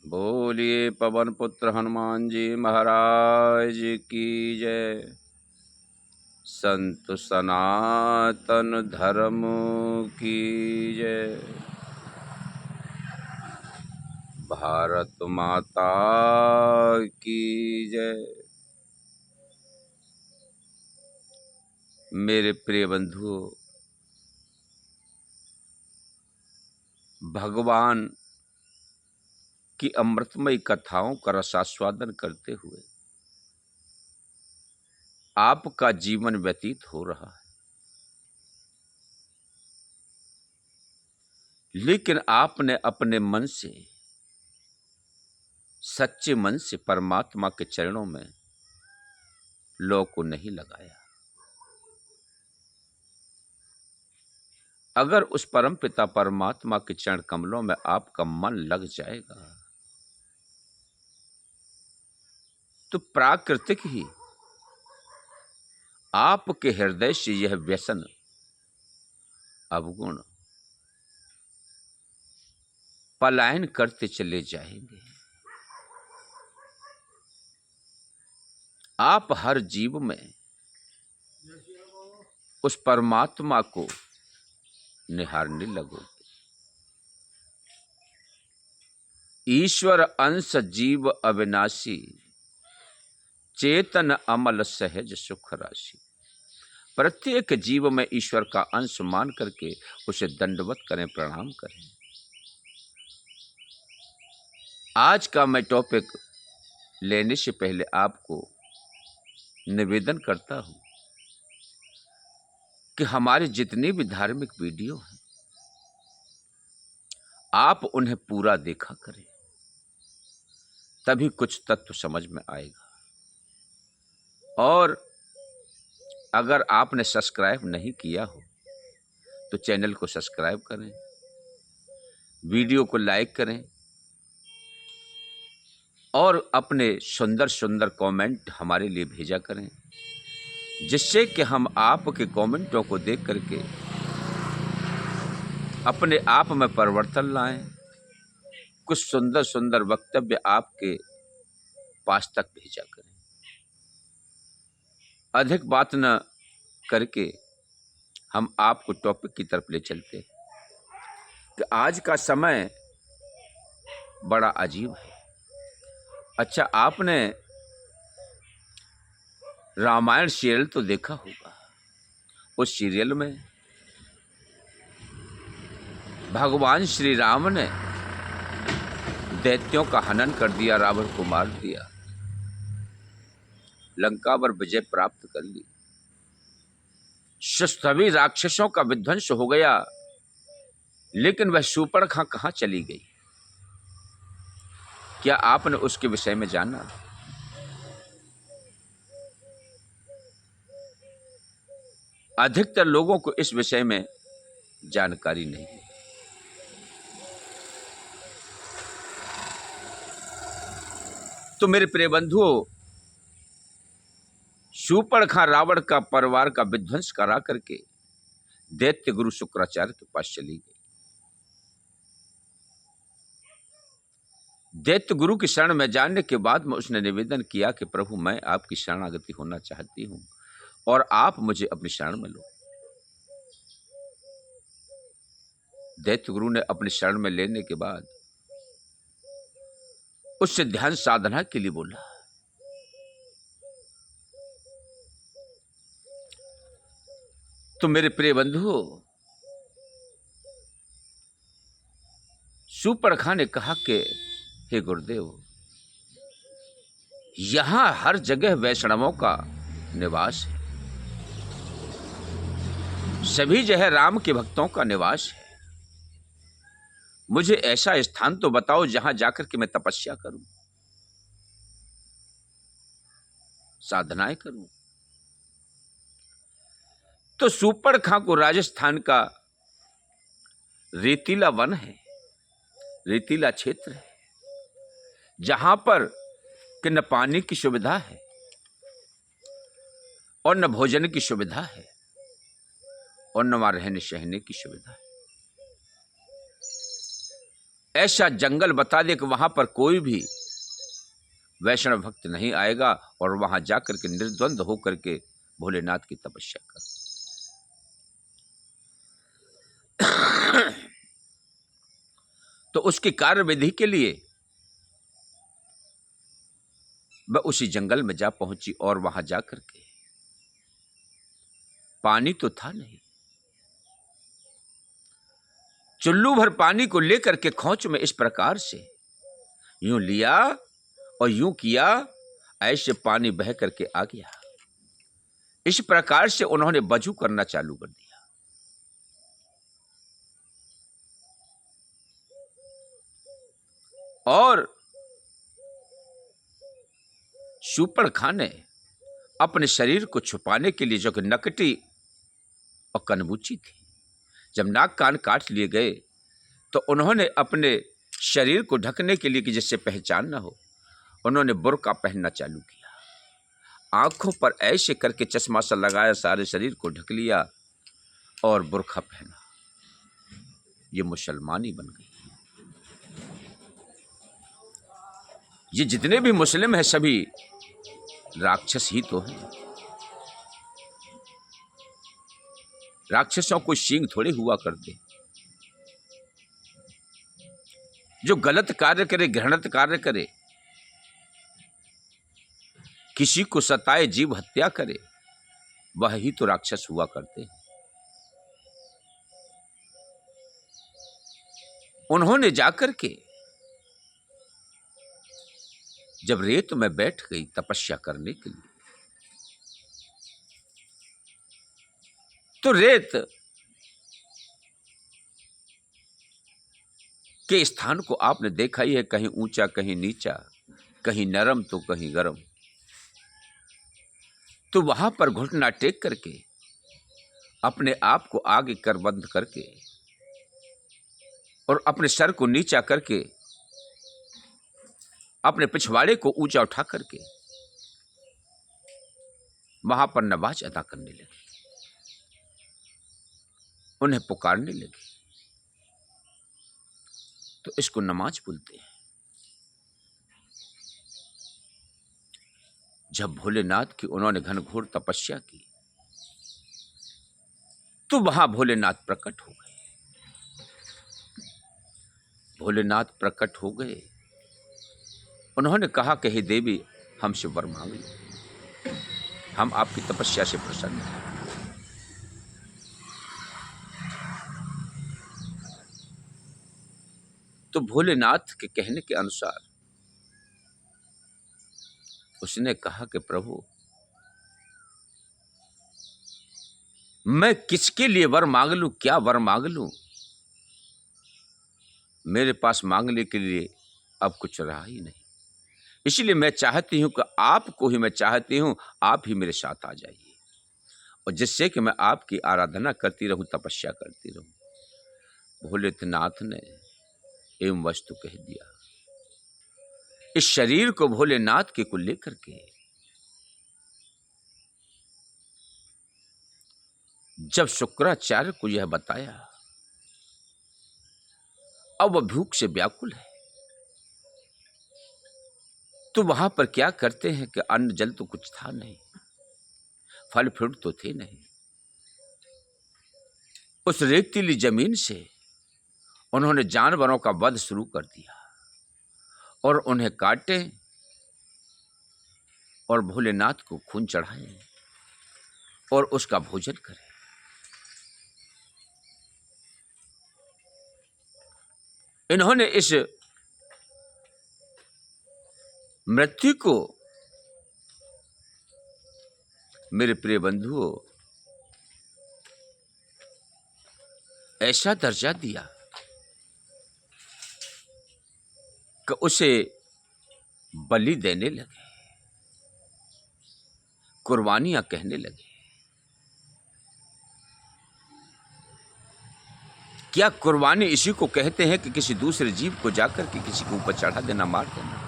बोलिए पवन पुत्र हनुमान जी महाराज की जय। संत सनातन धर्म की जय। भारत माता की जय। मेरे प्रिय बंधुओं, भगवान की अमृतमयी कथाओं का रसास्वादन करते हुए आपका जीवन व्यतीत हो रहा है, लेकिन आपने अपने मन से, सच्चे मन से परमात्मा के चरणों में लौ को नहीं लगाया। अगर उस परम पिता परमात्मा के चरण कमलों में आपका मन लग जाएगा तो प्राकृतिक ही आपके हृदय से यह व्यसन, अवगुण पलायन करते चले जाएंगे। आप हर जीव में उस परमात्मा को निहारने लगोगे। ईश्वर अंश जीव अविनाशी, चेतन अमल सहज सुख राशि। प्रत्येक जीव में ईश्वर का अंश मान करके उसे दंडवत करें, प्रणाम करें। आज का मैं टॉपिक लेने से पहले आपको निवेदन करता हूं कि हमारे जितने भी धार्मिक वीडियो हैं, आप उन्हें पूरा देखा करें, तभी कुछ तत्व समझ में आएगा। और अगर आपने सब्सक्राइब नहीं किया हो तो चैनल को सब्सक्राइब करें, वीडियो को लाइक करें और अपने सुंदर सुंदर कमेंट हमारे लिए भेजा करें, जिससे कि हम आपके कमेंटों को देख करके अपने आप में परिवर्तन लाएं, कुछ सुंदर सुंदर वक्तव्य आपके पास तक भेजा करें। अधिक बात न करके हम आपको टॉपिक की तरफ ले चलते हैं कि आज का समय बड़ा अजीब है। अच्छा, आपने रामायण सीरियल तो देखा होगा। उस सीरियल में भगवान श्री राम ने दैत्यों का हनन कर दिया, रावण को मार दिया, लंका पर विजय प्राप्त कर ली, सभी राक्षसों का विध्वंस हो गया। लेकिन वह शूर्पणखा कहां चली गई? क्या आपने उसके विषय में जाना? अधिकतर लोगों को इस विषय में जानकारी नहीं है। तो मेरे प्रिय बंधुओं, शूर्पणखा रावण का परिवार का विध्वंस करा करके दैत्य गुरु शुक्राचार्य के पास चली गई। दैत्य गुरु की शरण में जाने के बाद में उसने निवेदन किया कि प्रभु, मैं आपकी शरणागति होना चाहती हूं और आप मुझे अपनी शरण में लो। दैत्य गुरु ने अपनी शरण में लेने के बाद उससे ध्यान साधना के लिए बोला। तो मेरे प्रिय बंधुओं, शूर्पणखा ने कहा कि हे गुरुदेव, यहां हर जगह वैष्णवों का निवास है, सभी जगह राम के भक्तों का निवास है। मुझे ऐसा स्थान तो बताओ जहां जाकर के मैं तपस्या करूं, साधनाएं करूं। तो शूर्पणखा को राजस्थान का रेतीला वन है, रेतीला क्षेत्र है, जहां पर कि न पानी की सुविधा है और न भोजन की सुविधा है और न वहां रहने सहने की सुविधा है। ऐसा जंगल बता दे कि वहां पर कोई भी वैष्णव भक्त नहीं आएगा, और वहां जाकर के निर्द्वंद होकर के भोलेनाथ की तपस्या कर। तो उसकी कार्य विधि के लिए वह उसी जंगल में जा पहुंची, और वहां जाकर के पानी तो था नहीं, चुल्लू भर पानी को लेकर के खोंच में इस प्रकार से यूं लिया और यूं किया, ऐसे पानी बह करके आ गया। इस प्रकार से उन्होंने वजू करना चालू कर दिया। और शूर्पणखा ने अपने शरीर को छुपाने के लिए, जो कि नकटी और कनबूची थी, जब नाक कान काट लिए गए तो उन्होंने अपने शरीर को ढकने के लिए कि जिससे पहचान ना हो, उन्होंने बुर्का पहनना चालू किया। आंखों पर ऐसे करके चश्मा सा लगाया, सारे शरीर को ढक लिया और बुर्का पहना। ये मुसलमानी बन गई। ये जितने भी मुस्लिम हैं सभी राक्षस ही तो हैं। राक्षसों को सींग थोड़े हुआ करते। जो गलत कार्य करे, घृणित कार्य करे, किसी को सताए, जीव हत्या करे, वह ही तो राक्षस हुआ करते हैं। उन्होंने जाकर के जब रेत में बैठ गई तपस्या करने के लिए, तो रेत के स्थान को आपने देखा ही है, कहीं ऊंचा कहीं नीचा, कहीं नरम तो कहीं गरम। तो वहां पर घुटना टेक करके अपने आप को आगे कर बंद करके और अपने सर को नीचा करके अपने पिछवाड़े को ऊंचा उठा करके वहां पर नमाज अदा करने लगी, उन्हें पुकारने लगी। तो इसको नमाज बोलते हैं। जब भोलेनाथ की उन्होंने घनघोर तपस्या की तो वहां भोलेनाथ प्रकट हो गए। भोलेनाथ प्रकट हो गए, उन्होंने कहा कि हे देवी, हमसे वर मांग लो, हम आपकी तपस्या से प्रसन्न हैं। तो भोलेनाथ के कहने के अनुसार उसने कहा कि प्रभु, मैं किसके लिए वर मांग लूं, क्या वर मांग लूं? मेरे पास मांगने के लिए अब कुछ रहा ही नहीं। इसलिए मैं चाहती हूं कि आपको ही मैं चाहती हूं, आप ही मेरे साथ आ जाइए, और जिससे कि मैं आपकी आराधना करती रहूं, तपस्या करती रहूं। भोलेनाथ ने एवं वस्तु कह दिया। इस शरीर को भोलेनाथ के को लेकर के जब शुक्राचार्य को यह बताया, अब वह भूख से व्याकुल है। तो वहां पर क्या करते हैं कि अन्न जल तो कुछ था नहीं, फल फ्रूट तो थे नहीं। उस रेतीली जमीन से उन्होंने जानवरों का वध शुरू कर दिया और उन्हें काटे और भोलेनाथ को खून चढ़ाए और उसका भोजन करें। इन्होंने इस मृत्यु को, मेरे प्रिय बंधुओं, ऐसा दर्जा दिया कि उसे बलि देने लगे, कुर्बानियां कहने लगे। क्या कुर्बानी इसी को कहते हैं कि किसी दूसरे जीव को जाकर के किसी के ऊपर चढ़ा देना, मार देना?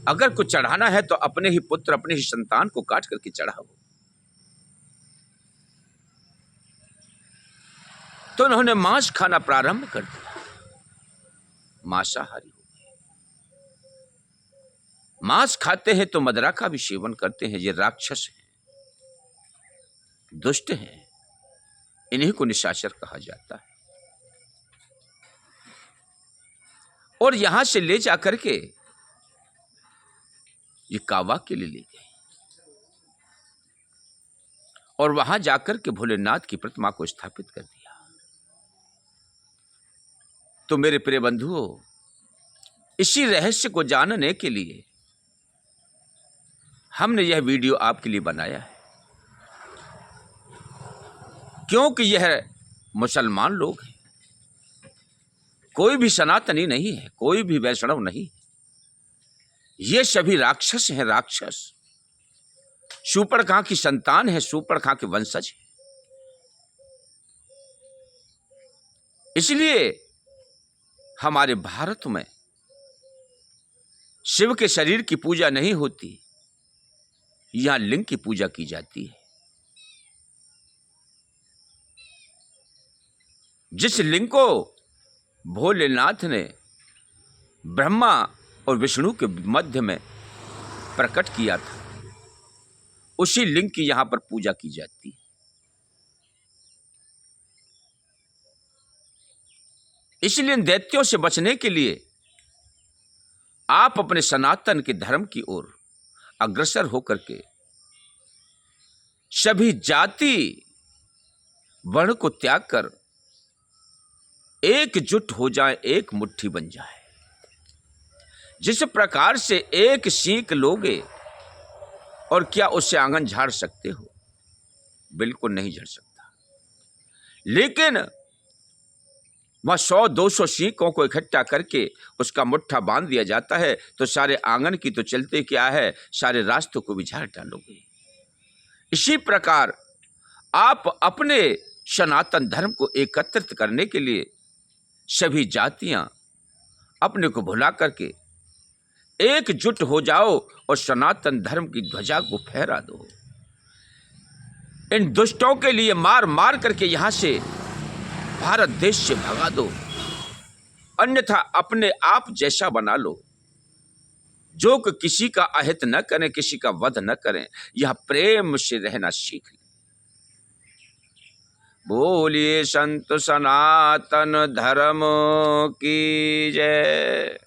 अगर कुछ चढ़ाना है तो अपने ही पुत्र, अपने ही संतान को काट करके चढ़ाओ। तो उन्होंने मांस खाना प्रारंभ कर दिया। मांसाहारी हो गए। मांस खाते हैं तो मदिरा का भी सेवन करते हैं। ये राक्षस हैं, दुष्ट हैं, इन्हीं को निशाचर कहा जाता है। और यहां से ले जाकर के ये कावा के लिए ले गए और वहां जाकर के भोलेनाथ की प्रतिमा को स्थापित कर दिया। तो मेरे प्रिय बंधुओं, इसी रहस्य को जानने के लिए हमने यह वीडियो आपके लिए बनाया है, क्योंकि यह मुसलमान लोग हैं, कोई भी सनातनी नहीं है, कोई भी वैष्णव नहीं। ये सभी राक्षस हैं, राक्षस। शूर्पणखा की संतान है, शूर्पणखा के वंशज है। इसलिए हमारे भारत में शिव के शरीर की पूजा नहीं होती, यहां लिंग की पूजा की जाती है। जिस लिंग को भोलेनाथ ने ब्रह्मा और विष्णु के मध्य में प्रकट किया था, उसी लिंग की यहां पर पूजा की जाती है। इसलिए इन दैत्यों से बचने के लिए आप अपने सनातन के धर्म की ओर अग्रसर होकर के सभी जाति वर्ण को त्याग कर एकजुट हो जाए, एक मुट्ठी बन जाए। जिस प्रकार से एक सींक लोगे और क्या उससे आंगन झाड़ सकते हो? बिल्कुल नहीं झड़ सकता। लेकिन वह 100-200 सींकों को इकट्ठा करके उसका मुट्ठा बांध दिया जाता है तो सारे आंगन की तो चलते क्या है, सारे रास्तों को भी झाड़ डालोगे। इसी प्रकार आप अपने सनातन धर्म को एकत्रित करने के लिए सभी जातियां अपने को भुला करके एकजुट हो जाओ और सनातन धर्म की ध्वजा को फहरा दो। इन दुष्टों के लिए मार मार करके यहां से भारत देश से भगा दो, अन्यथा अपने आप जैसा बना लो, जो कि किसी का अहित न करें, किसी का वध न करें, यह प्रेम से रहना सीख ले। बोलिए संत सनातन धर्म की जय।